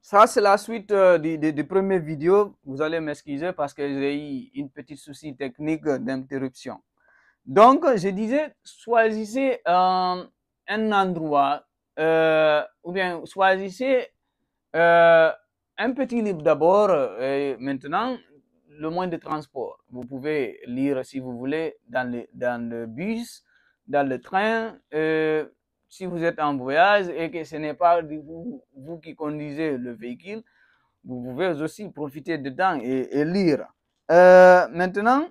Ça, c'est la suite des premières vidéos. Vous allez m'excuser parce que j'ai eu une petite souci technique d'interruption. Donc, je disais, choisissez un endroit ou bien choisissez un petit livre d'abord et maintenant le moyen de transport. Vous pouvez lire si vous voulez dans le bus, dans le train, si vous êtes en voyage et que ce n'est pas vous qui conduisez le véhicule, vous pouvez aussi profiter dedans et lire. Maintenant,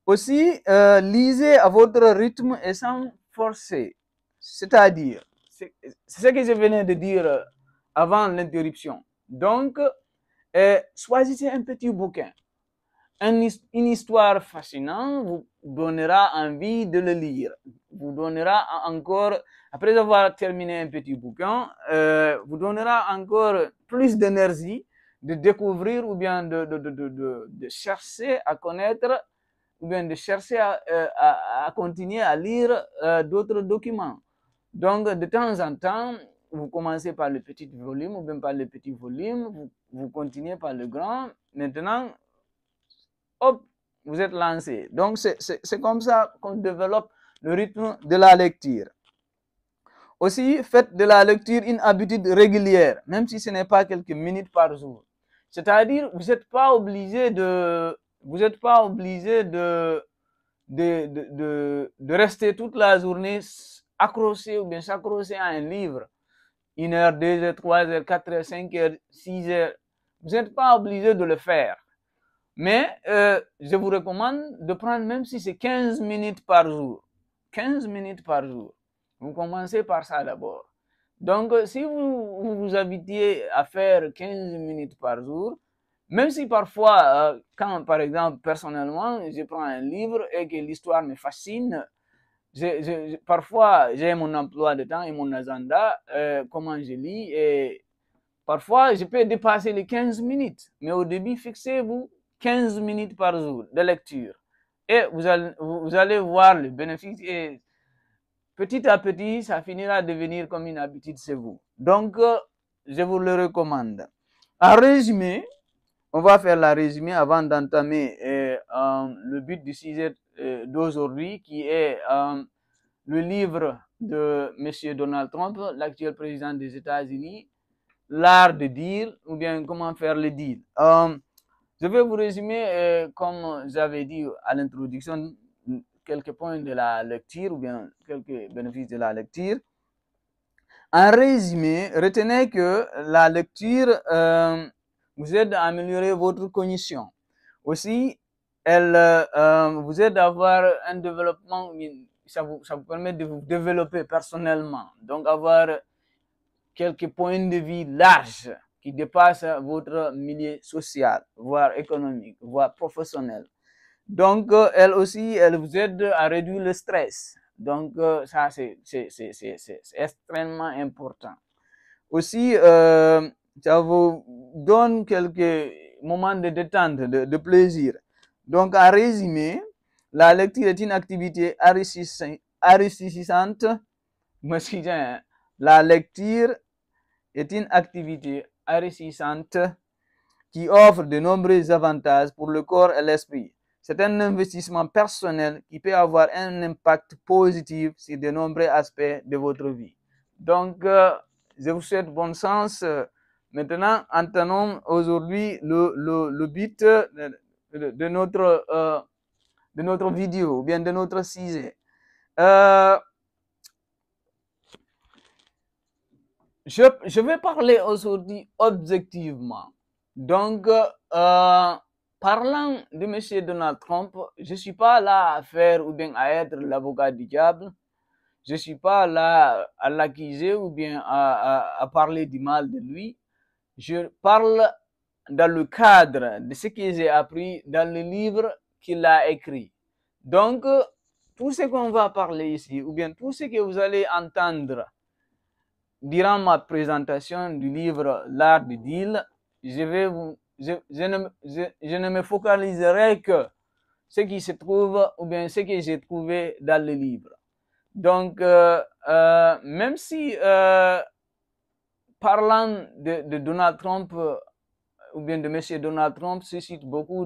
aussi, lisez à votre rythme et sans forcer. C'est-à-dire, c'est ce que je venais de dire avant l'interruption. Donc, choisissez un petit bouquin. Une histoire fascinante vous donnera envie de le lire. Vous donnera encore, après avoir terminé un petit bouquin, vous donnera encore plus d'énergie de découvrir ou bien de chercher à connaître ou bien de chercher à continuer à lire d'autres documents. Donc, de temps en temps, vous commencez par le petit volume ou bien par le petit volume, vous continuez par le grand. Maintenant, hop, vous êtes lancé. Donc, c'est comme ça qu'on développe le rythme de la lecture. Aussi, faites de la lecture une habitude régulière, même si ce n'est pas quelques minutes par jour. C'est-à-dire, vous n'êtes pas obligé de rester toute la journée accroché ou bien s'accrocher à un livre. 1 heure, 2 heures, 3 heures, 4 heures, 5 heures, 6 heures. Vous n'êtes pas obligé de le faire. Mais je vous recommande de prendre, même si c'est 15 minutes par jour. 15 minutes par jour. Vous commencez par ça d'abord. Donc, si vous vous habituez à faire 15 minutes par jour, même si parfois, quand par exemple, personnellement, je prends un livre et que l'histoire me fascine, parfois j'ai mon emploi de temps et mon agenda, comment je lis, et parfois je peux dépasser les 15 minutes. Mais au début, fixez-vous 15 minutes par jour de lecture. Et vous allez voir le bénéfice et petit à petit, ça finira de devenir comme une habitude chez vous. Donc, je vous le recommande. En résumé, on va faire la résumé avant d'entamer le but du sujet d'aujourd'hui, qui est le livre de M. Donald Trump, l'actuel président des États-Unis, l'art de dire, ou bien comment faire le deal. Je vais vous résumer, comme j'avais dit à l'introduction, quelques points de la lecture ou bien quelques bénéfices de la lecture. En résumé, retenez que la lecture vous aide à améliorer votre cognition. Aussi, elle vous aide à avoir un développement, ça vous permet de vous développer personnellement, donc avoir quelques points de vue larges qui dépassent votre milieu social, voire économique, voire professionnel. Donc, elle aussi, elle vous aide à réduire le stress. Donc, ça, c'est extrêmement important. Aussi, ça vous donne quelques moments de détente, de plaisir. Donc, en résumé, la lecture est une activité enrichissante. La lecture est une activité enrichissante qui offre de nombreux avantages pour le corps et l'esprit. C'est un investissement personnel qui peut avoir un impact positif sur de nombreux aspects de votre vie. Donc, je vous souhaite bonne chance. Maintenant, entamons aujourd'hui le but de notre vidéo, ou bien de notre sujet. Je vais parler aujourd'hui objectivement. Donc, parlant de M. Donald Trump, je ne suis pas là à faire ou bien à être l'avocat du diable. Je ne suis pas là à l'accuser ou bien à parler du mal de lui. Je parle dans le cadre de ce que j'ai appris dans le livre qu'il a écrit. Donc, tout ce qu'on va parler ici, ou bien tout ce que vous allez entendre durant ma présentation du livre L'art du deal, je ne me focaliserai que ce qui se trouve ou bien ce que j'ai trouvé dans le livre. Donc, même si parlant de Donald Trump, ou bien de M. Donald Trump, suscite beaucoup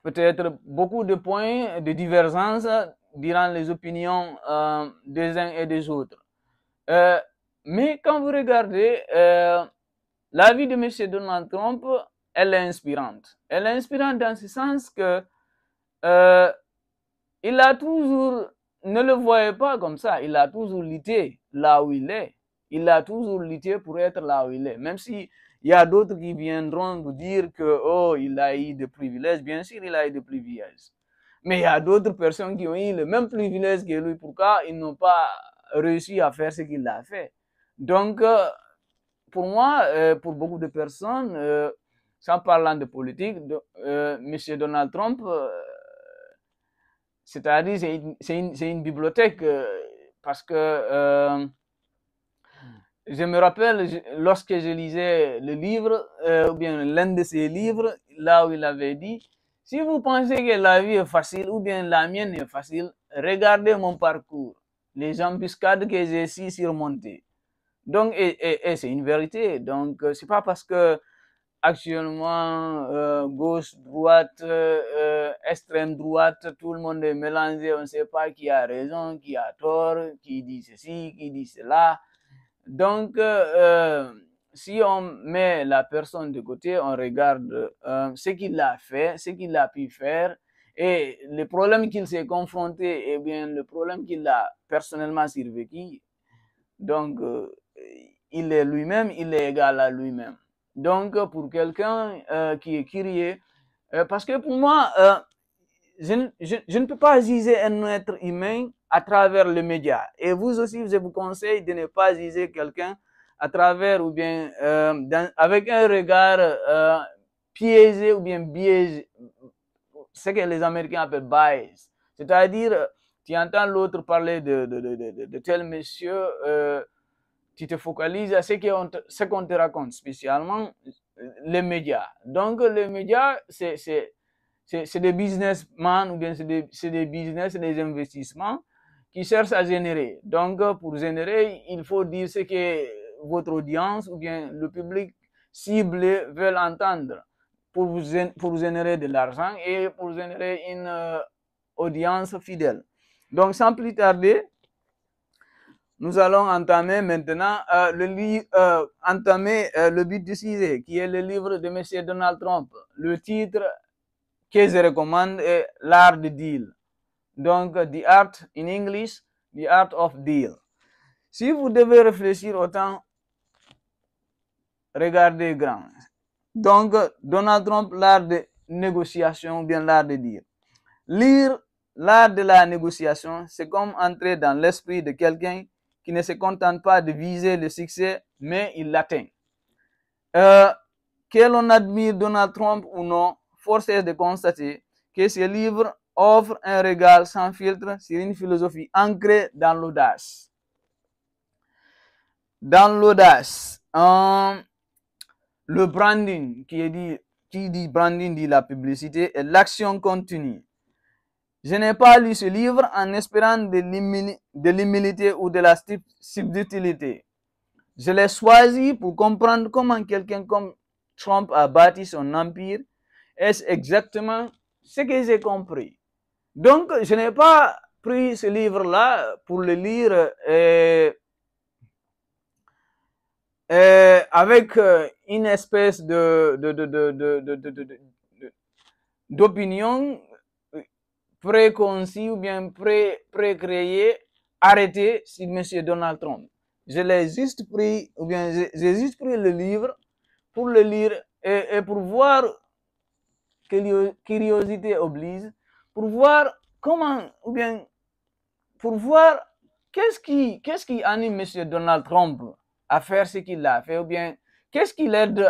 peut-être beaucoup de points de divergence durant les opinions des uns et des autres. Mais quand vous regardez la vie de M. Donald Trump, elle est inspirante. Elle est inspirante dans ce sens que il a toujours, ne le voyez pas comme ça, il a toujours lutté là où il est. Il a toujours lutté pour être là où il est. Même si il y a d'autres qui viendront vous dire que, oh, il a eu des privilèges. Bien sûr, il a eu des privilèges. Mais il y a d'autres personnes qui ont eu le même privilège que lui. Pourquoi ils n'ont pas réussi à faire ce qu'il a fait? Donc, pour moi, pour beaucoup de personnes, sans parlant de politique, M. Donald Trump, c'est-à-dire c'est une bibliothèque parce que je me rappelle lorsque je lisais le livre, ou bien l'un de ses livres, là où il avait dit, si vous pensez que la vie est facile ou bien la mienne est facile, regardez mon parcours, les embuscades que j'ai su surmonter. Donc, et c'est une vérité. Donc, c'est pas parce que actuellement gauche, droite, extrême droite, tout le monde est mélangé, on ne sait pas qui a raison, qui a tort, qui dit ceci, qui dit cela. Donc, si on met la personne de côté, on regarde ce qu'il a fait, ce qu'il a pu faire, et le problème qu'il s'est confronté, et bien le problème qu'il a personnellement survécu. Donc, il est lui-même, il est égal à lui-même. Donc, pour quelqu'un qui est curieux, parce que pour moi, je ne peux pas juger un être humain à travers les médias. Et vous aussi, je vous conseille de ne pas juger quelqu'un à travers ou bien avec un regard piégé ou bien biaisé, ce que les Américains appellent bias. C'est-à-dire, tu entends l'autre parler de tel monsieur, tu te focalises à ce qu'on te raconte, spécialement les médias. Donc, les médias, c'est des businessmen ou bien c'est des business, c'est des investissements qui cherchent à générer. Donc, pour générer, il faut dire ce que votre audience ou bien le public ciblé veulent entendre pour générer de l'argent et pour générer une audience fidèle. Donc, sans plus tarder, nous allons entamer maintenant le but du sujet, qui est le livre de M. Donald Trump. Le titre que je recommande est L'art de deal. Donc, The Art in English, The Art of Deal. Si vous devez réfléchir autant, regardez grand. Donc, Donald Trump, l'art de négociation ou bien l'art de deal. Lire l'art de la négociation, c'est comme entrer dans l'esprit de quelqu'un qui ne se contente pas de viser le succès, mais il l'atteint. Que l'on admire Donald Trump ou non, force est de constater que ce livre offre un regard sans filtre sur une philosophie ancrée dans l'audace. Dans l'audace, le branding, qui dit branding dit la publicité, et l'action continue. Je n'ai pas lu ce livre en espérant de l'humilité ou de la subtilité. Je l'ai choisi pour comprendre comment quelqu'un comme Trump a bâti son empire. Est-ce exactement ce que j'ai compris? Donc, je n'ai pas pris ce livre-là pour le lire avec une espèce d'opinion préconçue ou bien pré-créée, arrêtée sur M. Donald Trump. Je l'ai juste pris, ou bien j'ai juste pris le livre pour le lire et pour voir, curiosité oblige, pour voir comment, ou bien pour voir qu'est-ce qui anime M. Donald Trump à faire ce qu'il a fait, ou bien qu'est-ce qui l'aide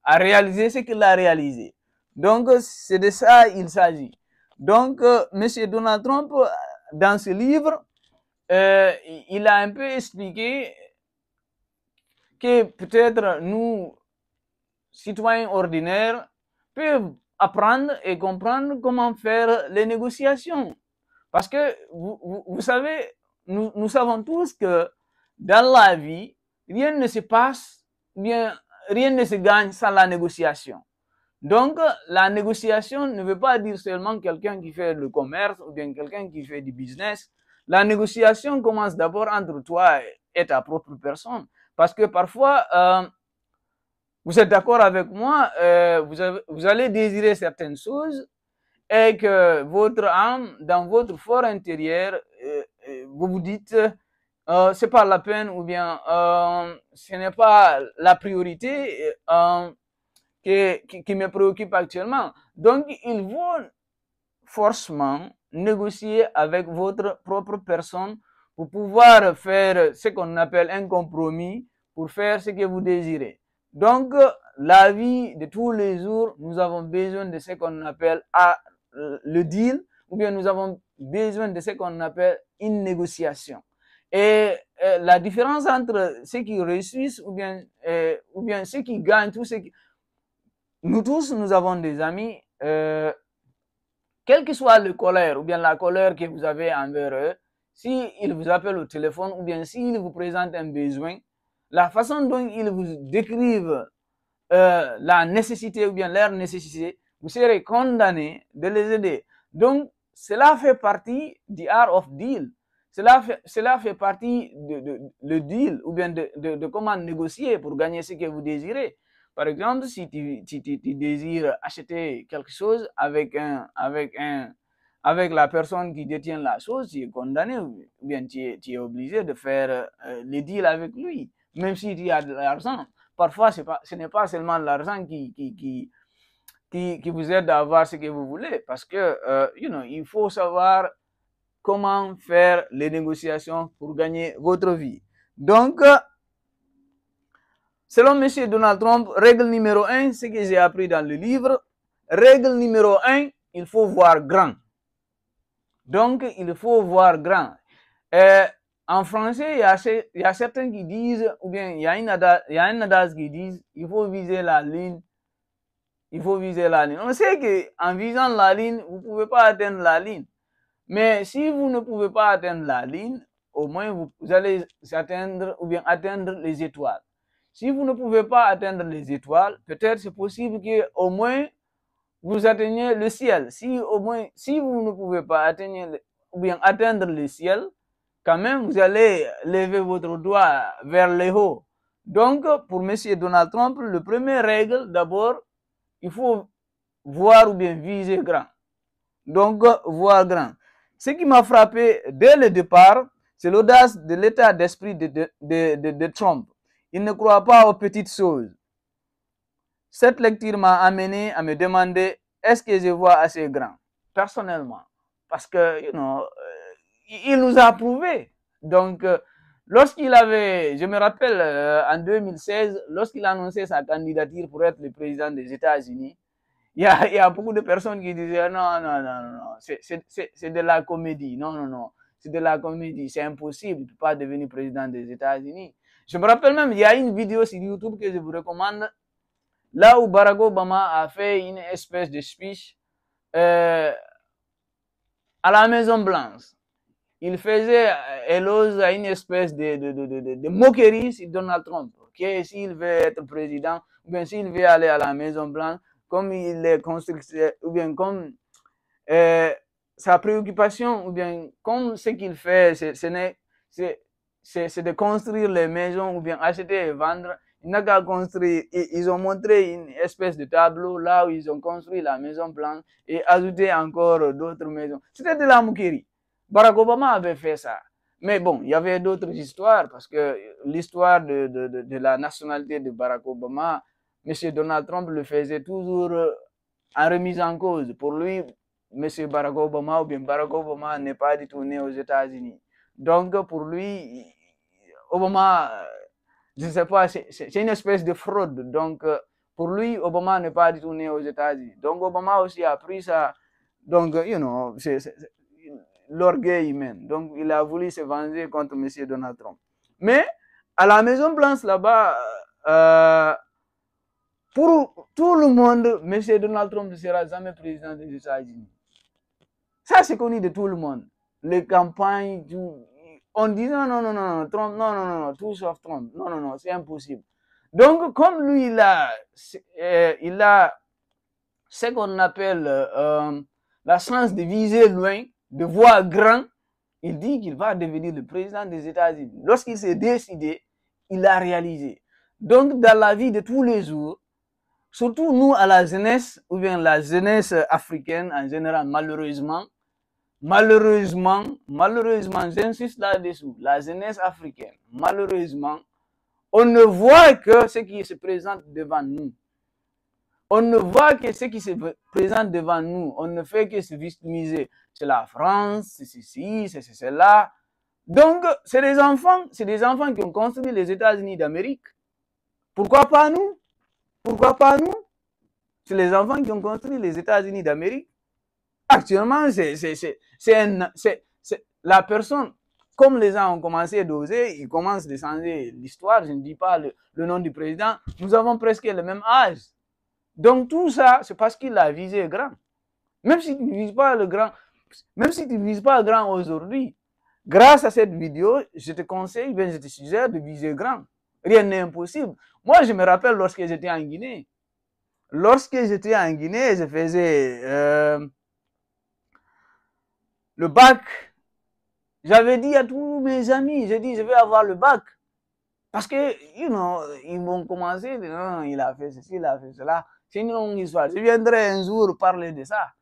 à réaliser ce qu'il a réalisé. Donc, c'est de ça il s'agit. Donc, M. Donald Trump, dans ce livre, il a un peu expliqué que peut-être nous, citoyens ordinaires, peuvent apprendre et comprendre comment faire les négociations. Parce que, vous savez, nous savons tous que dans la vie, rien ne se passe, bien, rien ne se gagne sans la négociation. Donc, la négociation ne veut pas dire seulement quelqu'un qui fait le commerce ou bien quelqu'un qui fait du business. La négociation commence d'abord entre toi et ta propre personne. Parce que parfois, vous êtes d'accord avec moi, vous allez désirer certaines choses et que votre âme, dans votre fort intérieur, vous vous dites, c'est pas la peine ou bien ce n'est pas la priorité qui me préoccupe actuellement. Donc, il faut forcément négocier avec votre propre personne pour pouvoir faire ce qu'on appelle un compromis pour faire ce que vous désirez. Donc, la vie de tous les jours, nous avons besoin de ce qu'on appelle le deal, ou bien nous avons besoin de ce qu'on appelle une négociation. Et la différence entre ceux qui réussissent ou bien ceux qui gagnent, tous ceux qui... Nous tous, nous avons des amis, quelle que soit le colère ou bien la colère que vous avez envers eux, s'ils vous appellent au téléphone ou bien s'ils vous présentent un besoin, la façon dont ils vous décrivent la nécessité ou bien leur nécessité, vous serez condamné de les aider. Donc, cela fait partie du art of deal. Cela fait partie le deal ou bien de comment négocier pour gagner ce que vous désirez. Par exemple, si tu désires acheter quelque chose avec la personne qui détient la chose, tu es condamné ou bien tu es obligé de faire le deal avec lui, même si tu as de l'argent. Parfois, ce n'est pas seulement l'argent qui vous aide à avoir ce que vous voulez, parce que, il faut savoir comment faire les négociations pour gagner votre vie. Donc, selon M. Donald Trump, règle numéro 1, ce que j'ai appris dans le livre, règle numéro 1, il faut voir grand. Donc, il faut voir grand. En français, il y a certains qui disent, ou bien il y a un adage qui dit, il faut viser la ligne. Il faut viser la ligne. On sait qu'en visant la ligne, vous ne pouvez pas atteindre la ligne. Mais si vous ne pouvez pas atteindre la ligne, au moins vous allez atteindre ou bien atteindre les étoiles. Si vous ne pouvez pas atteindre les étoiles, peut-être c'est possible qu'au moins vous atteigniez le ciel. Si vous ne pouvez pas atteindre le ciel, quand même vous allez lever votre doigt vers le haut. Donc, pour M. Donald Trump, la première règle, d'abord, il faut voir ou bien viser grand. Donc, voir grand. Ce qui m'a frappé dès le départ, c'est l'audace de l'état d'esprit de Trump. Il ne croit pas aux petites choses. Cette lecture m'a amené à me demander, est-ce que je vois assez grand? Personnellement. Parce que, il nous a prouvé. Donc, lorsqu'il avait, je me rappelle, en 2016, lorsqu'il a annoncé sa candidature pour être le président des États-Unis, il y a beaucoup de personnes qui disaient non, c'est de la comédie. Non, c'est de la comédie. C'est impossible. Il ne peut pas devenir président des États-Unis. Je me rappelle même, il y a une vidéo sur YouTube que je vous recommande, là où Barack Obama a fait une espèce de speech à la Maison Blanche. Il faisait éloge à une espèce de moquerie sur Donald Trump, que s'il veut être président, ou bien s'il veut aller à la Maison Blanche, comme il est constructeur, ou bien comme sa préoccupation, ou bien comme ce qu'il fait, c'est de construire les maisons, ou bien acheter et vendre. Il n'a qu'à construire. Ils ont montré une espèce de tableau là où ils ont construit la Maison Blanche et ajouté encore d'autres maisons. C'était de la moquerie. Barack Obama avait fait ça. Mais bon, il y avait d'autres histoires, parce que l'histoire de la nationalité de Barack Obama, M. Donald Trump le faisait toujours en remise en cause. Pour lui, M. Barack Obama ou bien Barack Obama n'est pas du tout né aux États-Unis. Donc, pour lui, Obama, je ne sais pas, c'est une espèce de fraude. Donc, pour lui, Obama n'est pas du tout né aux États-Unis. Donc, Obama aussi a pris ça. Donc, c'est l'orgueil humain. Donc, il a voulu se venger contre M. Donald Trump. Mais, à la Maison Blanche, là-bas, pour tout le monde, M. Donald Trump ne sera jamais président des États-Unis. Ça, c'est connu de tout le monde. Les campagnes, en disant non, Trump, non, tout sauf Trump. Non, c'est impossible. Donc, comme lui, il a ce qu'on appelle la chance de viser loin, de voir grand, il dit qu'il va devenir le président des États-Unis. Lorsqu'il s'est décidé, il l'a réalisé. Donc, dans la vie de tous les jours, surtout nous à la jeunesse, ou bien la jeunesse africaine en général, malheureusement, j'insiste là-dessous, la jeunesse africaine, malheureusement, on ne voit que ce qui se présente devant nous. On ne voit que ce qui se présente devant nous. On ne fait que se victimiser. C'est la France, c'est ceci, c'est cela. Donc, c'est des enfants qui ont construit les États-Unis d'Amérique. Pourquoi pas nous? Pourquoi pas nous? C'est les enfants qui ont construit les États-Unis d'Amérique. Actuellement, c'est la personne, comme les gens ont commencé à doser, ils commencent à changer l'histoire. Je ne dis pas le nom du président. Nous avons presque le même âge. Donc tout ça, c'est parce qu'il a visé grand. Même si tu ne vises pas le grand, même si tu ne vises pas grand aujourd'hui, grâce à cette vidéo, je te conseille, je te suggère de viser grand. Rien n'est impossible. Moi, je me rappelle lorsque j'étais en Guinée. Lorsque j'étais en Guinée, je faisais le bac. J'avais dit à tous mes amis, j'ai dit, je vais avoir le bac. Parce que, ils vont commencer, non, il a fait ceci, il a fait cela. C'est une longue histoire. Je viendrai un jour parler de ça.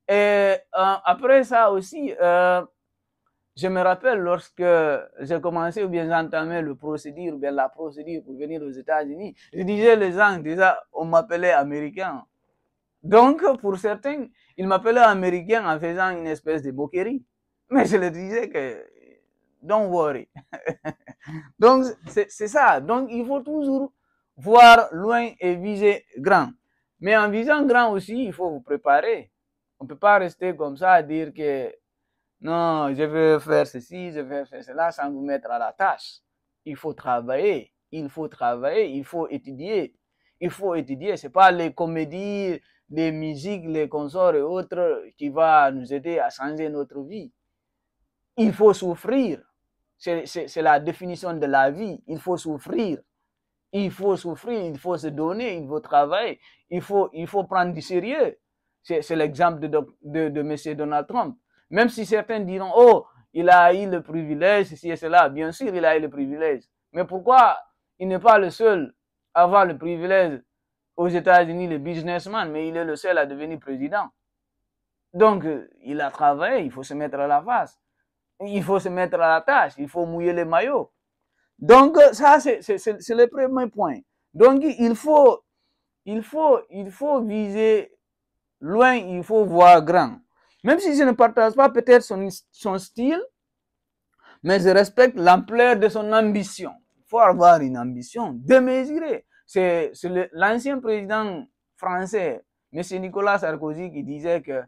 Et après ça aussi, je me rappelle lorsque j'ai commencé ou bien j'entamais la procédure pour venir aux États-Unis, je disais les gens, déjà, on m'appelait américain. Donc, pour certains, ils m'appelaient américain en faisant une espèce de moquerie. Mais je leur disais que, don't worry. Donc, c'est ça. Donc, il faut toujours voir loin et viser grand. Mais en visant grand aussi, il faut vous préparer. On ne peut pas rester comme ça à dire que non, je vais faire ceci, je vais faire cela sans vous mettre à la tâche. Il faut travailler, il faut étudier. Il faut étudier. Ce n'est pas les comédies, les musiques, les consorts et autres qui vont nous aider à changer notre vie. Il faut souffrir. C'est la définition de la vie. Il faut souffrir. Il faut souffrir, il faut se donner, il faut travailler, il faut prendre du sérieux. C'est l'exemple de M. Donald Trump. Même si certains diront, oh, il a eu le privilège, ceci et cela. Bien sûr, il a eu le privilège. Mais pourquoi il n'est pas le seul à avoir le privilège aux États-Unis, le businessman, mais il est le seul à devenir président? Donc, il a travaillé, il faut se mettre à la face. Il faut se mettre à la tâche, il faut mouiller les maillots. Donc, ça, c'est le premier point. Donc, il faut viser loin, il faut voir grand. Même si je ne partage pas peut-être son style, mais je respecte l'ampleur de son ambition. Il faut avoir une ambition démesurée. C'est l'ancien président français, M. Nicolas Sarkozy, qui disait que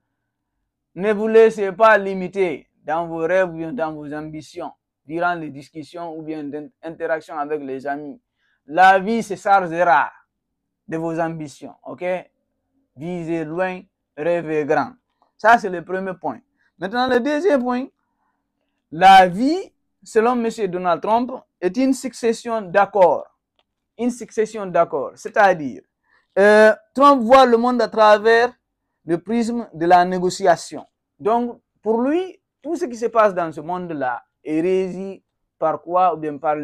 ne vous laissez pas limiter dans vos rêves ou dans vos ambitions durant les discussions ou bien d'interactions avec les amis. La vie se chargera de vos ambitions, ok? Visez loin, rêvez grand. Ça, c'est le premier point. Maintenant, le deuxième point, la vie, selon M. Donald Trump, est une succession d'accords. Une succession d'accords, c'est-à-dire, Trump voit le monde à travers le prisme de la négociation. Donc, pour lui, tout ce qui se passe dans ce monde-là est régi par quoi, ou bien par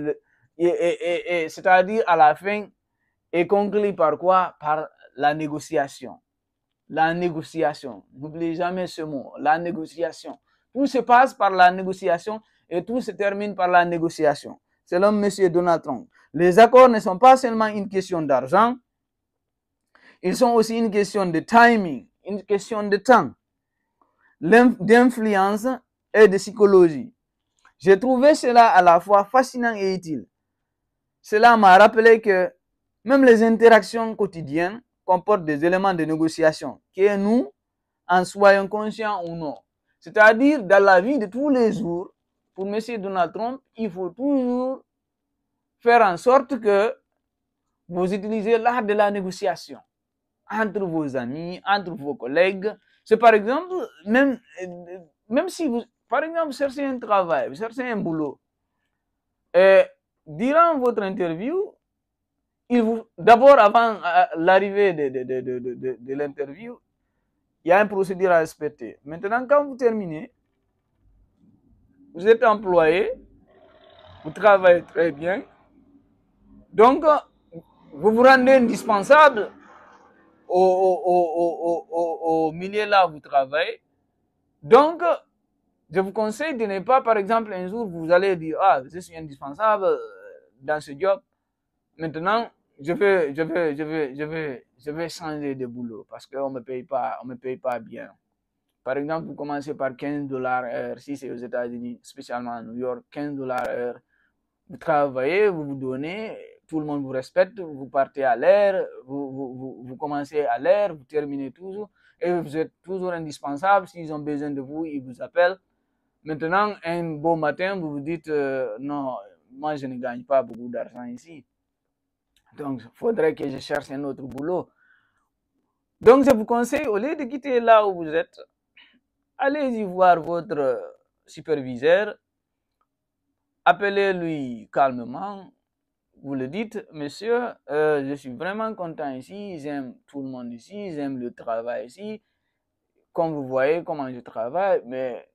c'est-à-dire à la fin, est conclu par quoi? Par la négociation. La négociation. N'oubliez jamais ce mot, la négociation. Tout se passe par la négociation et tout se termine par la négociation. Selon M. Donald Trump. Les accords ne sont pas seulement une question d'argent, ils sont aussi une question de timing, une question de temps, d'influence et de psychologie. J'ai trouvé cela à la fois fascinant et utile. Cela m'a rappelé que même les interactions quotidiennes comportent des éléments de négociation, que nous en soyons conscients ou non. C'est-à-dire, dans la vie de tous les jours, pour M. Donald Trump, il faut toujours faire en sorte que vous utilisez l'art de la négociation entre vos amis, entre vos collègues. C'est par exemple, même si par exemple, vous cherchez un travail, vous cherchez un boulot. Et durant votre interview, d'abord, avant l'arrivée de l'interview, il y a une procédure à respecter. Maintenant, quand vous terminez, vous êtes employé, vous travaillez très bien, donc vous vous rendez indispensable au milieu là où vous travaillez. Donc, je vous conseille de ne pas, par exemple, un jour, vous allez dire, ah, je suis indispensable dans ce job. Maintenant, je vais changer de boulot parce qu'on me paye pas bien. Par exemple, vous commencez par $15 heure, si c'est aux États-Unis, spécialement à New York, $15 heure. Vous travaillez, vous vous donnez, tout le monde vous respecte, vous partez à l'heure, vous commencez à l'heure, vous terminez toujours, et vous êtes toujours indispensable. S'ils ont besoin de vous, ils vous appellent. Maintenant, un beau matin, vous vous dites, non, moi je ne gagne pas beaucoup d'argent ici. Donc, il faudrait que je cherche un autre boulot. Donc, je vous conseille, au lieu de quitter là où vous êtes, allez-y voir votre superviseur, appelez-lui calmement, vous le dites, monsieur, je suis vraiment content ici, j'aime tout le monde ici, j'aime le travail ici, comme vous voyez comment je travaille, mais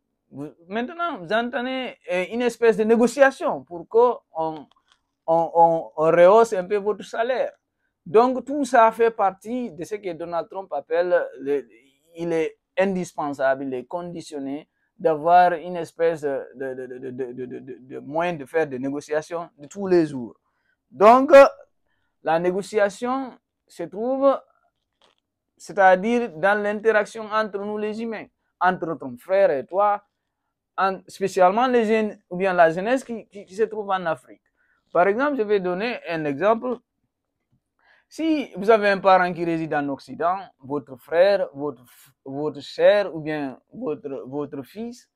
maintenant, vous entendez une espèce de négociation pour qu'on rehausse un peu votre salaire. Donc, tout ça fait partie de ce que Donald Trump appelle, il est indispensable, il est conditionné d'avoir une espèce de moyen de faire des négociations de tous les jours. Donc, la négociation se trouve, c'est-à-dire dans l'interaction entre nous les humains, entre ton frère et toi, spécialement les jeunes, ou bien la jeunesse qui se trouve en Afrique. Par exemple, je vais donner un exemple. Si vous avez un parent qui réside en Occident, votre frère, votre cher ou bien votre fils,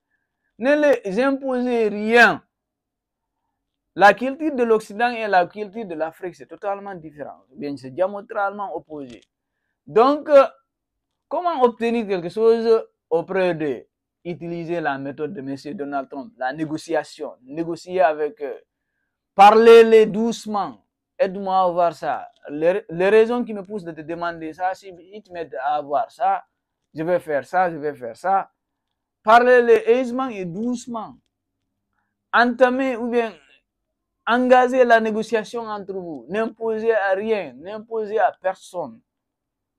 ne les imposez rien. La culture de l'Occident et la culture de l'Afrique, c'est totalement différent. Bien, c'est diamétralement opposé. Donc, comment obtenir quelque chose auprès d'eux? Utiliser la méthode de M. Donald Trump, la négociation. Négocier avec eux. Parlez-les doucement. Aide-moi à avoir ça. Les raisons qui me poussent de te demander ça, si ils te mettent à avoir ça, je vais faire ça, je vais faire ça. Parlez-les aisément et doucement. Entamez ou bien engagez la négociation entre vous. N'imposez à rien, n'imposez à personne.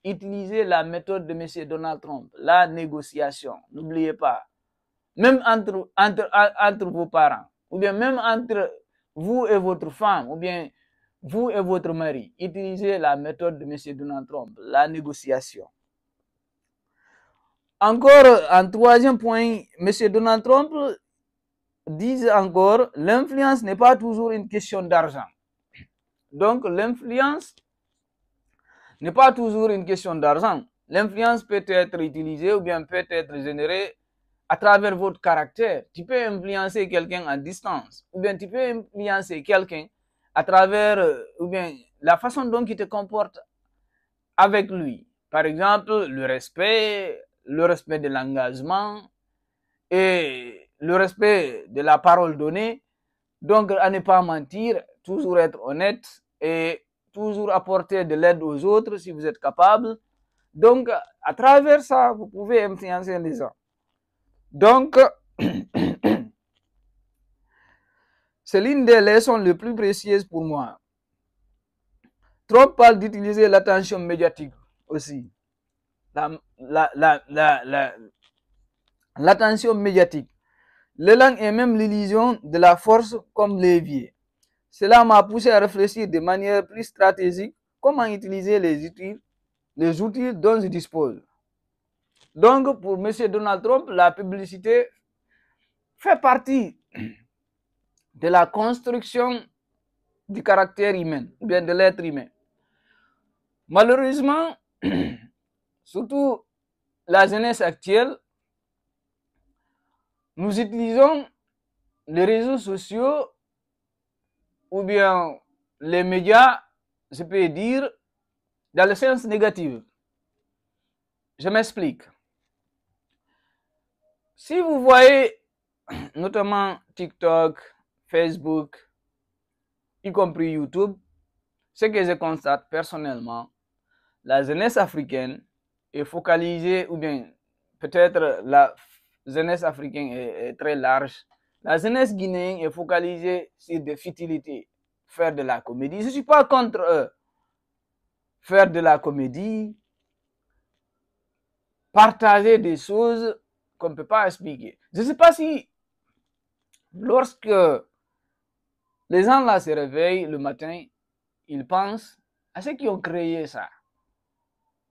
Utilisez la méthode de M. Donald Trump, la négociation. N'oubliez pas. Même entre vos parents, ou bien même entre vous et votre femme, ou bien vous et votre mari, utilisez la méthode de M. Donald Trump, la négociation. Encore, en troisième point, M. Donald Trump dit encore, l'influence n'est pas toujours une question d'argent. Donc, l'influence n'est pas toujours une question d'argent. L'influence peut être utilisée ou bien peut être générée à travers votre caractère. Tu peux influencer quelqu'un à distance, ou bien tu peux influencer quelqu'un à travers, ou bien la façon dont il te comporte avec lui. Par exemple, le respect de l'engagement et le respect de la parole donnée. Donc, à ne pas mentir, toujours être honnête et toujours apporter de l'aide aux autres si vous êtes capable. Donc, à travers ça, vous pouvez influencer les gens. Donc, c'est l'une des leçons les plus précieuses pour moi. Trump parle d'utiliser l'attention médiatique aussi. L'attention médiatique. L'élan est même l'illusion de la force comme levier. Cela m'a poussé à réfléchir de manière plus stratégique comment utiliser les outils dont je dispose. Donc, pour M. Donald Trump, la publicité fait partie de la construction du caractère humain, ou bien de l'être humain. Malheureusement, surtout la jeunesse actuelle, nous utilisons les réseaux sociaux ou bien les médias, je peux dire, dans le sens négatif. Je m'explique. Si vous voyez notamment TikTok, Facebook, y compris YouTube, ce que je constate personnellement, la jeunesse africaine est focalisée, ou bien peut-être la jeunesse africaine est très large. La jeunesse guinéenne est focalisée sur des futilités, faire de la comédie. Je ne suis pas contre eux. Faire de la comédie, partager des choses qu'on ne peut pas expliquer. Je ne sais pas si lorsque les gens là se réveillent le matin, ils pensent à ceux qui ont créé ça.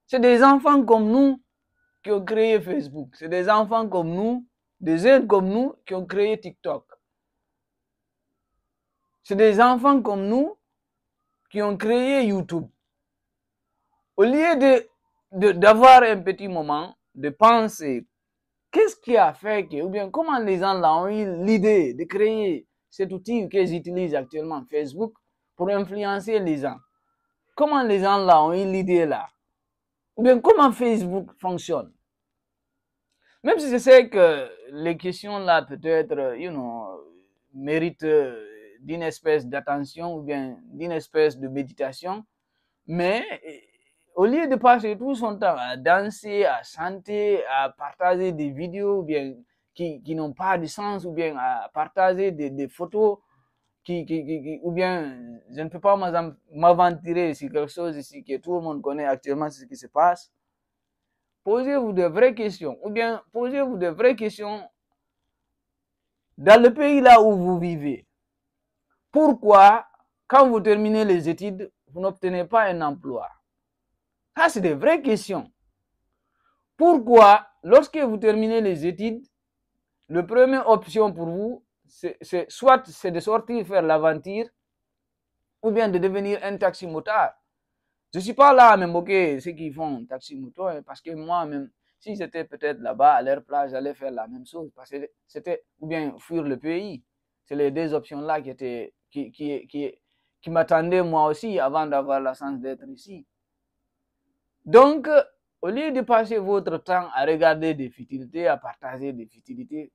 C'est des enfants comme nous qui ont créé Facebook. C'est des enfants comme nous, des jeunes comme nous qui ont créé TikTok. C'est des enfants comme nous qui ont créé YouTube. Au lieu d'avoir un petit moment, de penser qu'est-ce qui a fait que, ou bien comment les gens là ont eu l'idée de créer cet outil qu'ils utilisent actuellement, Facebook, pour influencer les gens. Comment les gens là ont eu l'idée là? Ou bien comment Facebook fonctionne? Même si je sais que les questions là peut-être, méritent d'une espèce d'attention ou bien d'une espèce de méditation, mais au lieu de passer tout son temps à danser, à chanter, à partager des vidéos ou bien qui n'ont pas de sens, ou bien à partager des photos ou bien je ne peux pas m'aventurer sur quelque chose ici que tout le monde connaît actuellement ce qui se passe. Posez-vous de vraies questions, ou bien posez-vous de vraies questions dans le pays là où vous vivez. Pourquoi, quand vous terminez les études, vous n'obtenez pas un emploi? Ça, c'est des vraies questions. Pourquoi, lorsque vous terminez les études, la première option pour vous, soit c'est de sortir faire l'aventure, ou bien de devenir un taxi-motard. Je ne suis pas là à me moquer de ceux qui font taxi-moto, parce que moi-même, si j'étais peut-être là-bas à leur place, j'allais faire la même chose, parce que c'était, ou bien fuir le pays. C'est les deux options-là qui m'attendaient moi aussi avant d'avoir la chance d'être ici. Donc, au lieu de passer votre temps à regarder des futilités, à partager des futilités,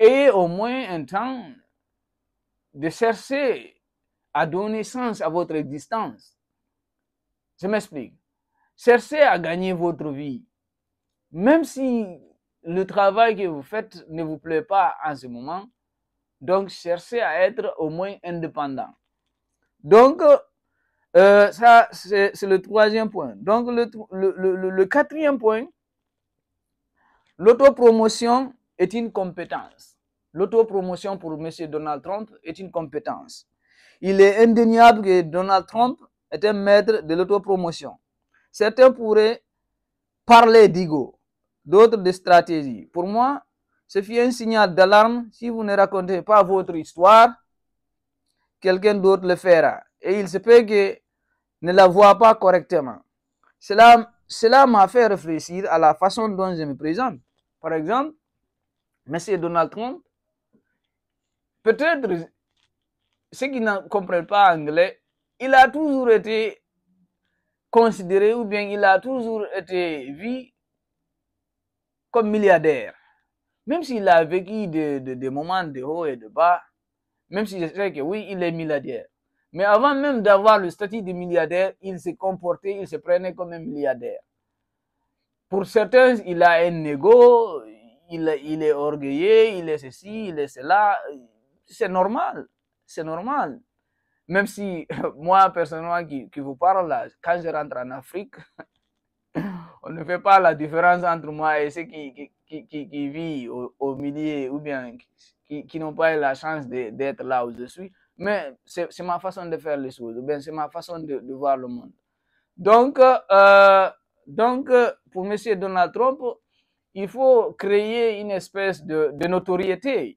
ayez au moins un temps de chercher à donner sens à votre existence. Je m'explique. Cherchez à gagner votre vie. Même si le travail que vous faites ne vous plaît pas en ce moment, donc cherchez à être au moins indépendant. Donc, ça, c'est le troisième point. Donc, le quatrième point, l'autopromotion est une compétence. L'autopromotion pour M. Donald Trump est une compétence. Il est indéniable que Donald Trump est un maître de l'autopromotion. Certains pourraient parler d'ego, d'autres de stratégie. Pour moi, ce fut un signal d'alarme. Si vous ne racontez pas votre histoire, quelqu'un d'autre le fera. Et il se peut que ne la voit pas correctement. Cela m'a fait réfléchir à la façon dont je me présente. Par exemple, M. Donald Trump, peut-être ceux qui ne comprennent pas anglais, il a toujours été considéré, ou bien il a toujours été vu comme milliardaire. Même s'il a vécu des moments de haut et de bas, même si je sais que oui, il est milliardaire. Mais avant même d'avoir le statut de milliardaire, il se comportait, il se prenait comme un milliardaire. Pour certains, il a un ego, il est orgueilleux, il est ceci, il est cela. C'est normal, c'est normal. Même si moi, personnellement, qui vous parle là, quand je rentre en Afrique, on ne fait pas la différence entre moi et ceux qui vivent au milieu, ou bien qui n'ont pas eu la chance d'être là où je suis. Mais c'est ma façon de faire les choses, ou bien c'est ma façon de voir le monde. Donc, pour M. Donald Trump, il faut créer une espèce de notoriété.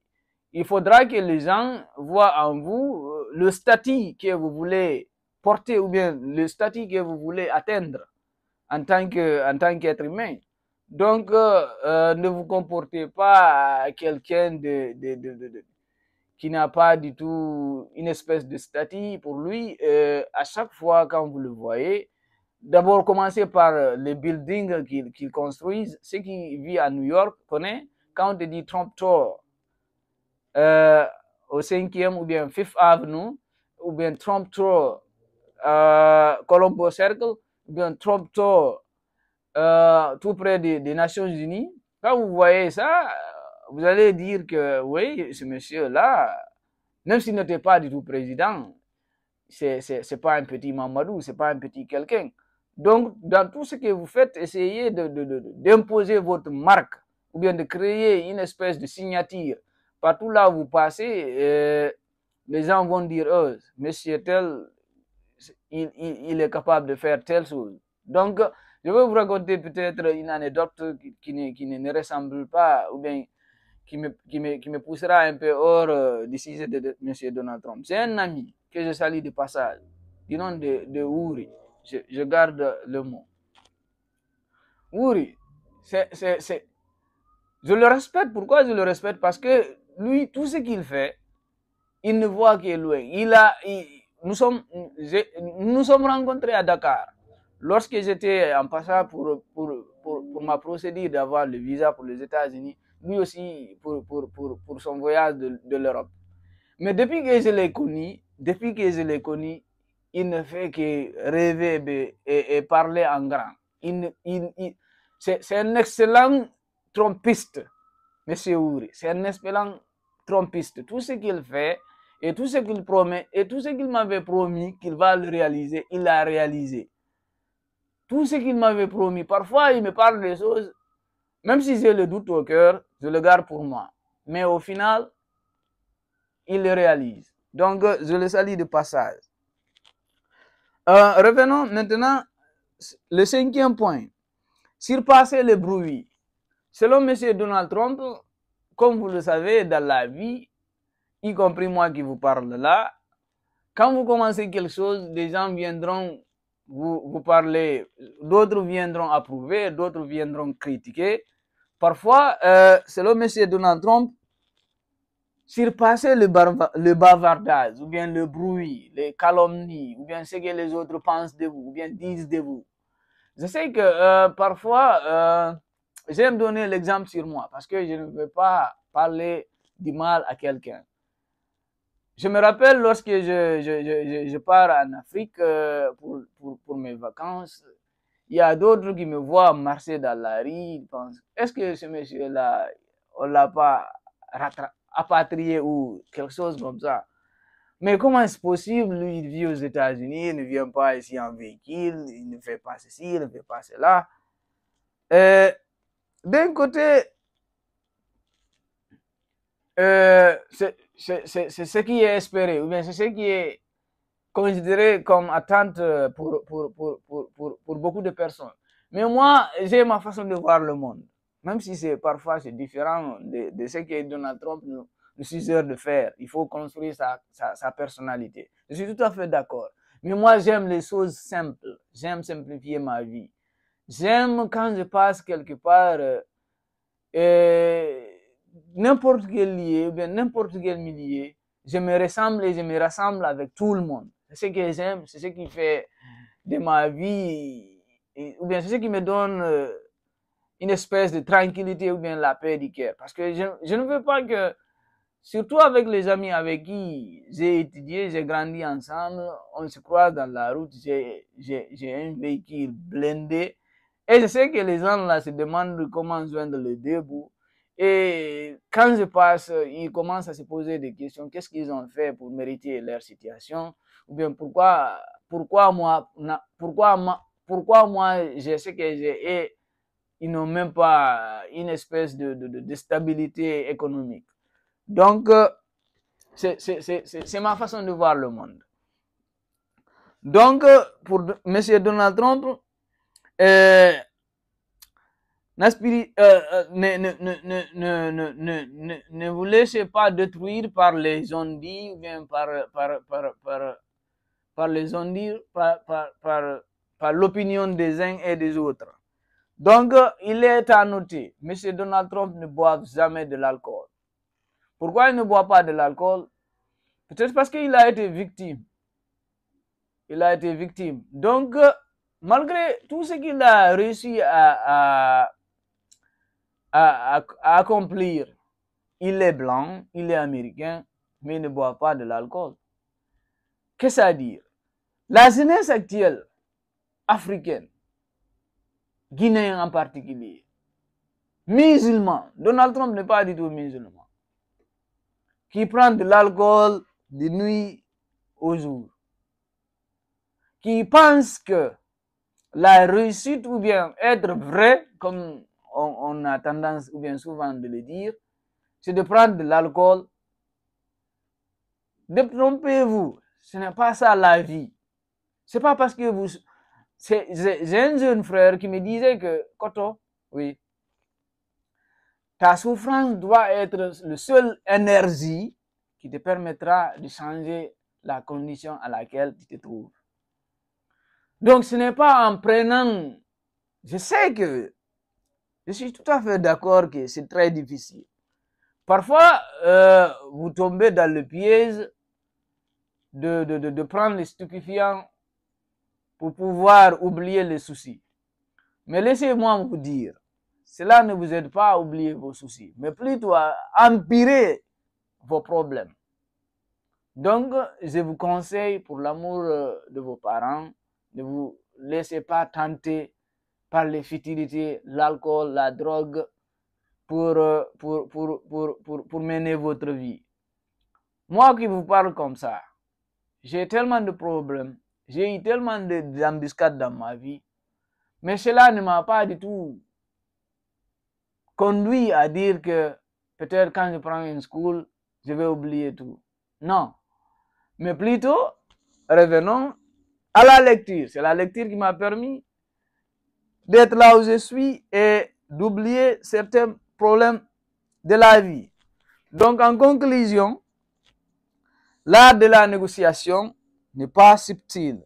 Il faudra que les gens voient en vous le statut que vous voulez porter, ou bien le statut que vous voulez atteindre en tant qu'être humain. Donc, ne vous comportez pas quelqu'un qui n'a pas du tout une espèce de statut pour lui. À chaque fois quand vous le voyez, d'abord commencez par les buildings qu'ils construisent. Ceux qui vivent à New York connaissent, quand on te dit Trump Tower, au 5e ou bien Fifth Avenue, ou bien Trump Tower, Colombo Circle, ou bien Trump Tower, tout près des Nations Unies, quand vous voyez ça, vous allez dire que oui, ce monsieur-là, même s'il n'était pas du tout président, c'est pas un petit Mamadou, c'est pas un petit quelqu'un. Donc, dans tout ce que vous faites, essayez d'imposer votre marque ou bien de créer une espèce de signature. Partout là où vous passez, les gens vont dire, oh, monsieur tel, il est capable de faire telle chose. Donc, je vais vous raconter peut-être une anecdote qui ne ressemble pas, ou bien qui me poussera un peu hors du sujet de M. Donald Trump. C'est un ami que je salue de passage, du nom de Ouri. Je garde le mot. Ouri, je le respecte. Pourquoi je le respecte? Parce que lui, tout ce qu'il fait, il ne voit que loin. Nous sommes rencontrés à Dakar. Lorsque j'étais en passant pour ma procédure d'avoir le visa pour les États-Unis, lui aussi pour son voyage de l'Europe. Mais depuis que je l'ai connu, il ne fait que rêver et parler en grand. C'est un excellent trompiste, M. Ouri. C'est un excellent trompiste. Tout ce qu'il fait et tout ce qu'il promet et tout ce qu'il m'avait promis qu'il va le réaliser, il l'a réalisé. Tout ce qu'il m'avait promis. Parfois, il me parle des choses, même si j'ai le doute au cœur, je le garde pour moi. Mais au final, il le réalise. Donc, je le salue de passage. Revenons maintenant, le 5e point. Surpasser le bruit. Selon M. Donald Trump, comme vous le savez, dans la vie, y compris moi qui vous parle là, quand vous commencez quelque chose, des gens viendront vous parler, d'autres viendront approuver, d'autres viendront critiquer. Parfois, selon M. Donald Trump, surpasser le bavardage, ou bien le bruit, les calomnies, ou bien ce que les autres pensent de vous, ou bien disent de vous. Je sais que parfois, j'aime donner l'exemple sur moi, parce que je ne veux pas parler du mal à quelqu'un. Je me rappelle lorsque je pars en Afrique pour mes vacances, il y a d'autres qui me voient marcher dans la rue, ils pensent, est-ce que ce monsieur-là, on l'a pas rapatrié ou quelque chose comme ça? Mais comment est-ce possible? Lui, il vit aux États-Unis, il ne vient pas ici en véhicule, il ne fait pas ceci, il ne fait pas cela. D'un côté, c'est ce qui est espéré, ou bien c'est ce qui est considéré comme attente pour beaucoup de personnes. Mais moi, j'ai ma façon de voir le monde. Même si parfois c'est différent de ce que Donald Trump nous suggère de faire. Il faut construire sa personnalité. Je suis tout à fait d'accord. Mais moi, j'aime les choses simples. J'aime simplifier ma vie. J'aime quand je passe quelque part, n'importe quel lieu, ou bien n'importe quel milieu, je me ressemble et je me rassemble avec tout le monde. C'est ce que j'aime, c'est ce qui fait de ma vie, ou bien c'est ce qui me donne une espèce de tranquillité ou bien la paix du cœur. Parce que je ne veux pas que, surtout avec les amis avec qui j'ai étudié, j'ai grandi ensemble, on se croise dans la route, j'ai un véhicule blindé, et je sais que les gens là se demandent comment joindre le deux bouts. Et quand je passe, ils commencent à se poser des questions. Qu'est-ce qu'ils ont fait pour mériter leur situation? Ou bien pourquoi moi, j'ai ce que j'ai et ils n'ont même pas une espèce de stabilité économique. Donc, c'est ma façon de voir le monde. Donc, pour M. Donald Trump, ne vous laissez pas détruire par les ondits ou bien par les ondits, par l'opinion des uns et des autres. Donc, il est à noter, M. Donald Trump ne boit jamais de l'alcool. Pourquoi il ne boit pas de l'alcool? Peut-être parce qu'il a été victime. Il a été victime. Donc, malgré tout ce qu'il a réussi à accomplir, il est blanc, il est américain, mais il ne boit pas de l'alcool. Qu'est-ce à dire? La jeunesse actuelle, africaine, guinéenne en particulier, musulman, Donald Trump n'est pas du tout musulman, qui prend de l'alcool de nuit au jour, qui pense que la réussite ou bien être vrai, comme on a tendance ou bien souvent de le dire, c'est de prendre de l'alcool. Détrompez-vous, ce n'est pas ça la vie. C'est pas parce que vous... J'ai un jeune frère qui me disait que, Koto, oui, ta souffrance doit être le seul énergie qui te permettra de changer la condition à laquelle tu te trouves. Donc ce n'est pas en prenant... Je sais que je suis tout à fait d'accord que c'est très difficile. Parfois, vous tombez dans le piège de prendre les stupéfiants pour pouvoir oublier les soucis. Mais laissez-moi vous dire, cela ne vous aide pas à oublier vos soucis, mais plutôt à empirer vos problèmes. Donc, je vous conseille, pour l'amour de vos parents, ne vous laissez pas tenter par les futilités, l'alcool, la drogue, pour mener votre vie. Moi qui vous parle comme ça, j'ai tellement de problèmes, j'ai eu tellement d'embuscades dans ma vie, mais cela ne m'a pas du tout conduit à dire que peut-être quand je prends une school, je vais oublier tout. Non. Mais plutôt, revenons à la lecture. C'est la lecture qui m'a permis d'être là où je suis et d'oublier certains problèmes de la vie. Donc, en conclusion, l'art de la négociation n'est pas subtil.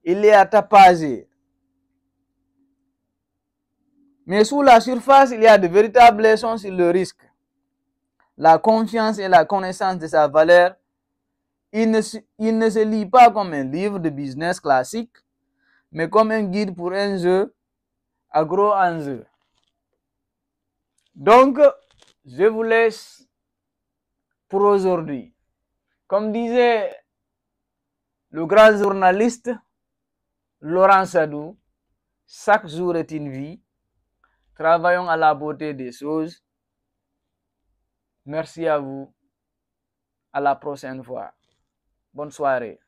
Il est à tapager. Mais sous la surface, il y a de véritables leçons sur le risque, la confiance et la connaissance de sa valeur. Il ne se lit pas comme un livre de business classique, mais comme un guide pour un jeu à gros enjeux. Donc, je vous laisse pour aujourd'hui. Comme disait le grand journaliste Laurent Sadou, chaque jour est une vie. Travaillons à la beauté des choses. Merci à vous. À la prochaine fois. Bonne soirée.